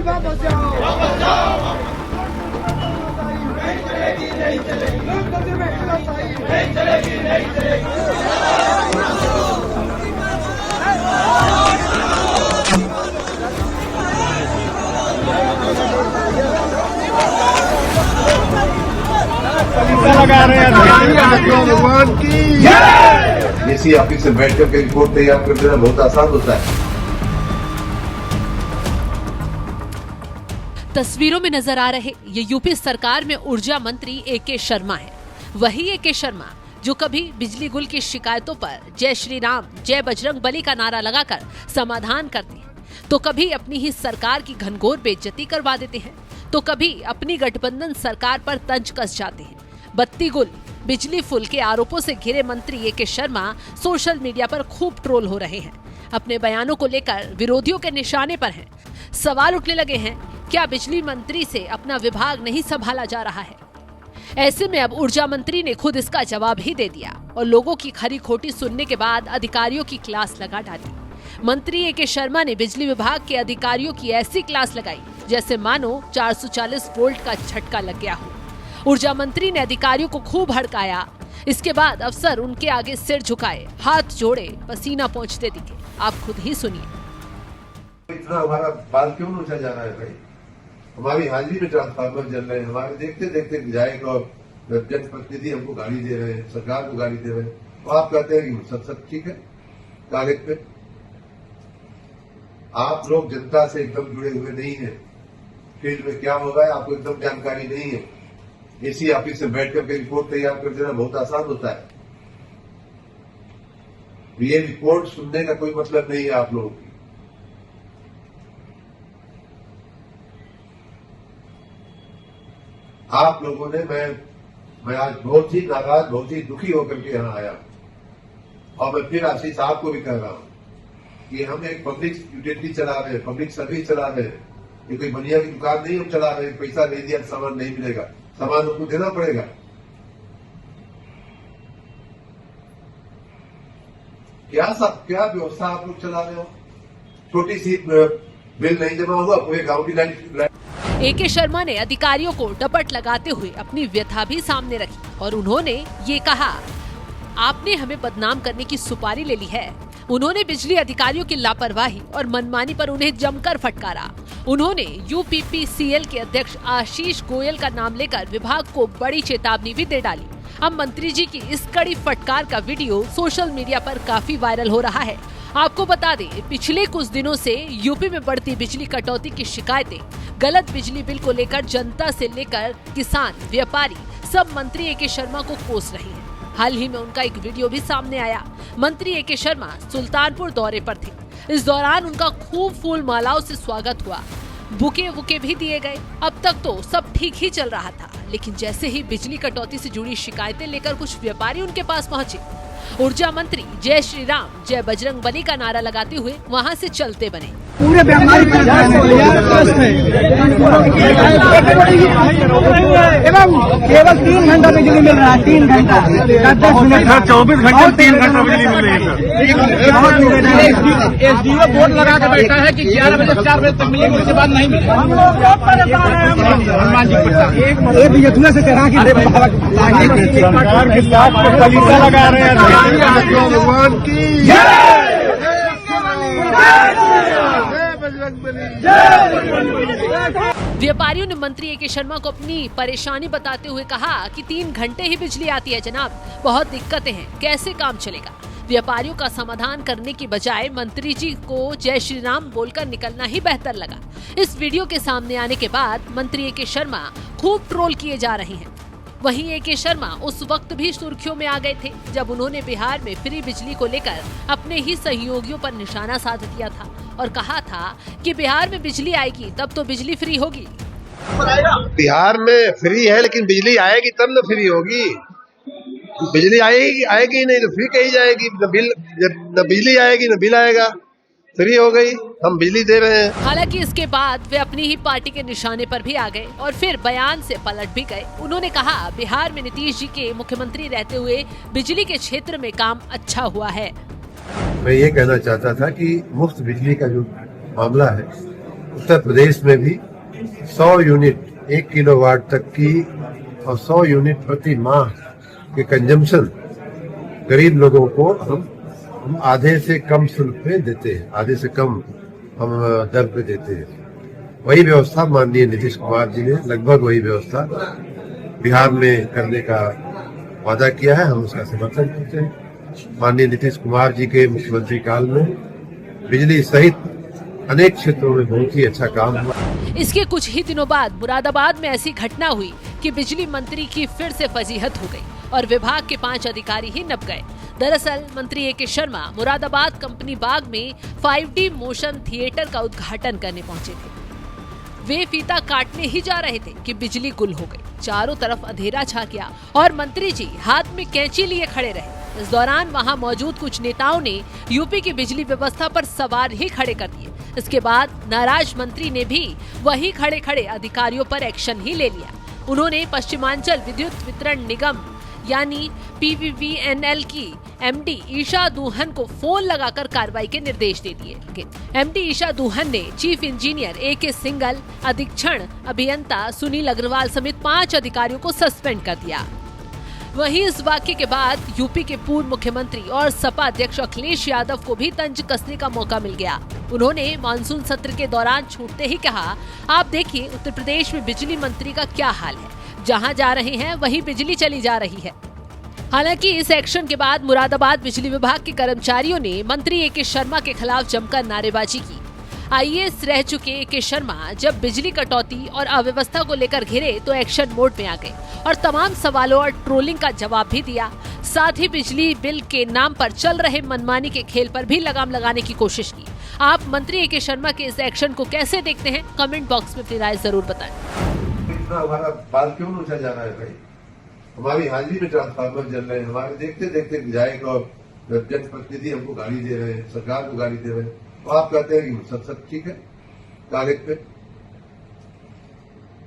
वापस जाओ। नहीं चलेगी, नहीं चलेगी। लगा रहे हैं भगवान की इसी ऑफिस से बैठ करके रिपोर्ट तैयार कर देना बहुत आसान होता है। तस्वीरों में नजर आ रहे ये यूपी सरकार में ऊर्जा मंत्री ए.के. शर्मा है। वही ए.के. शर्मा जो कभी बिजली गुल की शिकायतों पर जय श्री राम जय बजरंग बली का नारा लगाकर समाधान करते हैं, तो कभी अपनी ही सरकार की घनघोर बेइज्जती करवा देते हैं, तो कभी अपनी गठबंधन सरकार पर तंज कस जाते हैं। बत्ती गुल बिजली फुल के आरोपों से घिरे मंत्री ए.के. शर्मा सोशल मीडिया पर खूब ट्रोल हो रहे हैं। अपने बयानों को लेकर विरोधियों के निशाने पर हैं। सवाल उठने लगे हैं, क्या बिजली मंत्री से अपना विभाग नहीं संभाला जा रहा है? ऐसे में अब ऊर्जा मंत्री ने खुद इसका जवाब ही दे दिया और लोगों की खरी खोटी सुनने के बाद अधिकारियों की क्लास लगा डाली। मंत्री ए.के. शर्मा ने बिजली विभाग के अधिकारियों की ऐसी क्लास लगाई जैसे मानो 440 वोल्ट का झटका लग गया हो। ऊर्जा मंत्री ने अधिकारियों को खूब हड़काया। इसके बाद अफसर उनके आगे सिर झुकाए, हाथ जोड़े, पसीना पोंछते दिखे। आप खुद ही सुनिए। इतना हमारा बाल क्यों नोचा जा रहा है भाई? हमारी हाजिरी में ट्रांसफार्मर जल रहे हैं, हमारे देखते देखते विधायक और जनप्रतिनिधि हमको गाली दे रहे हैं, सरकार को गाली दे रहे हैं, तो आप कहते हैं कि सब ठीक है कागज पे। आप लोग जनता से एकदम जुड़े हुए नहीं है। फील्ड में क्या होगा आपको एकदम जानकारी नहीं है। इसी ऑफिस से बैठ करके रिपोर्ट तैयार कर देना बहुत आसान होता है। ये रिपोर्ट सुनने का कोई मतलब नहीं है आप लोगों की। आप लोगों ने मैं आज बहुत ही नाराज, बहुत ही दुखी होकर के यहाँ आया और मैं फिर आशीष आपको भी कह रहा हूं कि हम एक पब्लिक यूटिलिटी चला रहे हैं, पब्लिक सर्विस चला रहे हैं। ये कोई बनिया की दुकान नहीं हम चला रहे हैं। पैसा नहीं दिया सामान नहीं मिलेगा, सामान उनको देना पड़ेगा। क्या व्यवस्था आप लोग चला रहे हो? छोटी सी बिल नहीं जमा हुआ, पूरे गांव की लाइट। ए.के. शर्मा ने अधिकारियों को डपट लगाते हुए अपनी व्यथा भी सामने रखी और उन्होंने ये कहा, आपने हमें बदनाम करने की सुपारी ले ली है। उन्होंने बिजली अधिकारियों की लापरवाही और मनमानी पर उन्हें जमकर फटकारा। उन्होंने यूपीपीसीएल के अध्यक्ष आशीष गोयल का नाम लेकर विभाग को बड़ी चेतावनी भी दे डाली। अब मंत्री जी की इस कड़ी फटकार का वीडियो सोशल मीडिया पर काफी वायरल हो रहा है। आपको बता दें, पिछले कुछ दिनों से यूपी में बढ़ती बिजली कटौती की शिकायतें, गलत बिजली बिल को लेकर जनता से लेकर किसान, व्यापारी सब मंत्री ए.के. शर्मा को कोस रहे हैं। हाल ही में उनका एक वीडियो भी सामने आया। मंत्री ए.के. शर्मा सुल्तानपुर दौरे पर थे। इस दौरान उनका खूब फूल मालाओं से स्वागत हुआ, बुके वुके भी दिए गए। अब तक तो सब ठीक ही चल रहा था, लेकिन जैसे ही बिजली कटौती से जुड़ी शिकायतें लेकर कुछ व्यापारी उनके पास पहुंचे, ऊर्जा मंत्री जय श्री राम जय बजरंग बली का नारा लगाते हुए वहां से चलते बने। पूरे एवं केवल 3 घंटा बिजली मिल रहा है। 3 घंटा 24 घंटे 3 घंटा बिजली मिल रही है। एसडीओ बोर्ड लगा के बैठा है कि 11 बजे 4 बजे तक मिलेगी, उसके बाद नहीं मिलेगा। से कह सरकार लगा रहे हैं। भगवान की व्यापारियों ने मंत्री ए.के. शर्मा को अपनी परेशानी बताते हुए कहा कि 3 घंटे ही बिजली आती है जनाब, बहुत दिक्कतें हैं, कैसे काम चलेगा। व्यापारियों का समाधान करने की बजाय मंत्री जी को जय श्री राम बोलकर निकलना ही बेहतर लगा। इस वीडियो के सामने आने के बाद मंत्री ए.के. शर्मा खूब ट्रोल किए जा रहे हैं। वहीं ए.के. शर्मा उस वक्त भी सुर्खियों में आ गए थे जब उन्होंने बिहार में फ्री बिजली को लेकर अपने ही सहयोगियों पर निशाना साध दिया था और कहा था कि बिहार में बिजली आएगी तब तो बिजली फ्री होगी। बिहार में फ्री है लेकिन बिजली आएगी तब न फ्री होगी। बिजली आएगी नहीं तो फ्री कही जाएगी। न बिजली आएगी न बिल आएगा। फ्री हो गई, हम बिजली दे रहे हैं। हालांकि इसके बाद वे अपनी ही पार्टी के निशाने पर भी आ गए और फिर बयान से पलट भी गए। उन्होंने कहा, बिहार में नीतीश जी के मुख्यमंत्री रहते हुए बिजली के क्षेत्र में काम अच्छा हुआ है। मैं ये कहना चाहता था कि मुफ्त बिजली का जो मामला है उत्तर प्रदेश में भी 100 यूनिट 1 किलोवाट तक की और 100 यूनिट प्रति माह के कंजम्पशन गरीब लोगों को हम आधे से कम शुल्क पे देते हैं, आधे से कम हम दर पे देते हैं। वही व्यवस्था माननीय नीतीश कुमार जी ने लगभग वही व्यवस्था बिहार में करने का वादा किया है, हम उसका समर्थन करते हैं। माननीय नीतीश कुमार जी के मुख्यमंत्री काल में बिजली सहित अनेक क्षेत्रों में बहुत ही अच्छा काम हुआ। इसके कुछ ही दिनों बाद मुरादाबाद में ऐसी घटना हुई कि बिजली मंत्री की फिर से फजीहत हो गई और विभाग के 5 अधिकारी ही नप गए। दरअसल मंत्री ए.के. शर्मा मुरादाबाद कंपनी बाग में 5D मोशन थिएटर का उद्घाटन करने पहुंचे थे। वे फीता काटने ही जा रहे थे कि बिजली गुल हो गई। चारों तरफ अंधेरा छा गया और मंत्री जी हाथ में कैंची लिए खड़े रहे। इस दौरान वहां मौजूद कुछ नेताओं ने यूपी की बिजली व्यवस्था पर सवाल ही खड़े कर दिए। इसके बाद नाराज मंत्री ने भी वही खड़े खड़े अधिकारियों पर एक्शन ही ले लिया। उन्होंने पश्चिमांचल विद्युत वितरण निगम यानी PVVNL की MD ईशा दूहन को फोन लगाकर कार्रवाई के निर्देश दे दिए। MD ईशा दूहन ने चीफ इंजीनियर A.K. सिंगल, अधीक्षण अभियंता सुनील अग्रवाल समेत 5 अधिकारियों को सस्पेंड कर दिया। वहीं इस वाक्य के बाद यूपी के पूर्व मुख्यमंत्री और सपा अध्यक्ष अखिलेश यादव को भी तंज कसने का मौका मिल गया। उन्होंने मानसून सत्र के दौरान छूटते ही कहा, आप देखिए उत्तर प्रदेश में बिजली मंत्री का क्या हाल है, जहां जा रहे हैं वहीं बिजली चली जा रही है। हालांकि इस एक्शन के बाद मुरादाबाद बिजली विभाग के कर्मचारियों ने मंत्री ए.के. शर्मा के खिलाफ जमकर नारेबाजी की। IAS रह चुके ए.के. शर्मा जब बिजली कटौती और अव्यवस्था को लेकर घिरे तो एक्शन मोड में आ गए और तमाम सवालों और ट्रोलिंग का जवाब भी दिया। साथ ही बिजली बिल के नाम पर चल रहे मनमानी के खेल पर भी लगाम लगाने की कोशिश की। आप मंत्री ए.के. शर्मा के इस एक्शन को कैसे देखते हैं? कमेंट बॉक्स में अपनी राय जरूर बताएं। इतना हमारा बाल क्यों नोचा जा रहा है भाई? हमारी हाजिरी में ट्रांसफार्मर जल रहे हैं, हमारे देखते देखते विधायक और जनप्रतिनिधि हमको गाली दे रहे हैं, सरकार को गाली दे रहे हैं, तो आप कहते हैं कि सब ठीक है कागज पे।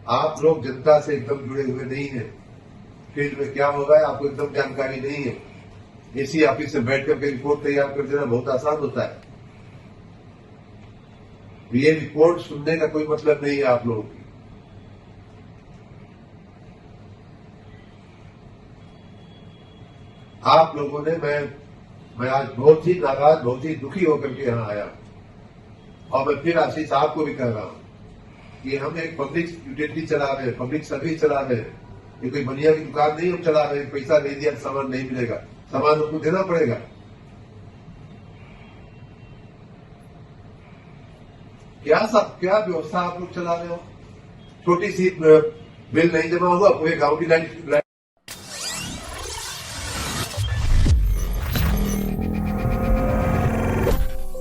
आप लोग जनता से एकदम जुड़े हुए नहीं हैं। फील्ड में क्या होगा आपको एकदम जानकारी नहीं है। एसी ऑफिस में बैठ करके रिपोर्ट तैयार कर देना बहुत आसान होता है। ये रिपोर्ट सुनने का कोई मतलब नहीं है आप लोगों की। आप लोगों ने मैं आज बहुत ही नाराज, बहुत ही दुखी होकर के यहाँ आया और मैं फिर आशीष साहब को भी कह रहा हूं कि हम एक पब्लिक यूटिलिटी चला रहे हैं, पब्लिक सर्विस चला रहे हैं। ये कोई बनिया की दुकान नहीं हम चला रहे हैं, पैसा नहीं दिया सामान नहीं मिलेगा, सामान उनको देना पड़ेगा। क्या व्यवस्था आप लोग चला रहे हो? छोटी सी बिल नहीं जमा हुआ, पूरे गांव की लाइट